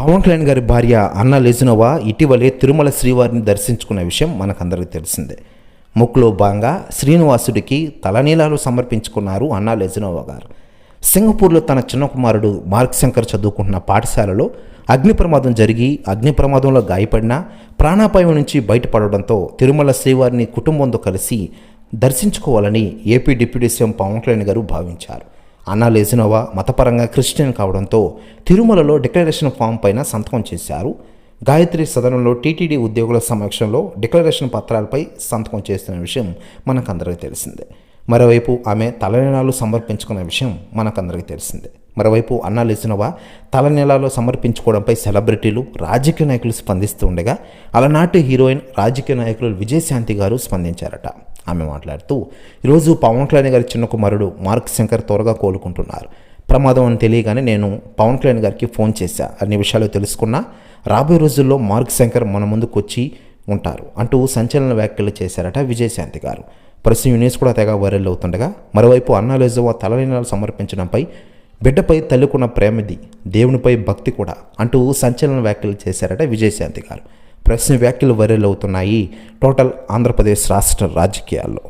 పవన్ కళ్యాణ్ గారి భార్య అన్నా లెజినోవా ఇటీవలే తిరుమల శ్రీవారిని దర్శించుకున్న విషయం మనకందరికీ తెలిసిందే. మొక్కులో భాగంగా శ్రీనివాసుడికి తలనీలాలు సమర్పించుకున్నారు అన్నా లెజినోవా గారు. సింగపూర్లో తన చిన్న కుమారుడు మార్క్ శంకర్ చదువుకుంటున్న పాఠశాలలో అగ్ని ప్రమాదం జరిగి అగ్ని ప్రమాదంలో గాయపడిన ప్రాణాపాయం నుంచి బయటపడడంతో తిరుమల శ్రీవారిని కుటుంబంతో కలిసి దర్శించుకోవాలని AP deputy CM Pawan Kalyan garu భావించారు. అన్నా లెజినోవా మతపరంగా క్రిస్టియన్ కావడంతో తిరుమలలో డిక్లరేషన్ ఫామ్ పైన సంతకం చేశారు. గాయత్రి సదనంలో టీటీడీ ఉద్యోగుల సమక్షంలో డిక్లరేషన్ పత్రాలపై సంతకం చేస్తున్న విషయం మనకందరికీ తెలిసిందే. మరోవైపు ఆమె తలనీలాలు సమర్పించుకున్న విషయం మనకందరికీ తెలిసిందే. మరోవైపు అన్నా లెజినోవా తలనీలాలు సమర్పించుకోవడంపై సెలబ్రిటీలు, రాజకీయ నాయకులు స్పందిస్తూ ఉండగా అలనాటి హీరోయిన్, రాజకీయ నాయకులు విజయశాంతి గారు స్పందించారట. ఆమె మాట్లాడుతూ, ఈరోజు పవన్ కళ్యాణ్ గారి చిన్న కుమారుడు మార్క్ శంకర్ త్వరగా కోలుకుంటున్నారు. ప్రమాదం అని తెలియగానే నేను పవన్ కళ్యాణ్ గారికి ఫోన్ చేశా. అన్ని విషయాలు తెలుసుకున్నా. రాబోయే రోజుల్లో మార్క్ శంకర్ మన ముందుకు వచ్చి ఉంటారు అంటూ సంచలన వ్యాఖ్యలు చేశారట విజయశాంతి గారు. ప్రస్తుతం న్యూస్ కూడా తెగ వైరల్ అవుతుండగా మరోవైపు అన్నా లెజినోవా తలనీలాలు సమర్పించడంపై బిడ్డపై తల్లికున్న ప్రేమది, దేవునిపై భక్తి కూడా అంటూ సంచలన వ్యాఖ్యలు చేశారట విజయశాంతి గారు. ప్రస్తుతం వ్యాఖ్యలు వైరల్ అవుతున్నాయి టోటల్ ఆంధ్రప్రదేశ్ రాష్ట్ర రాజకీయాల్లో.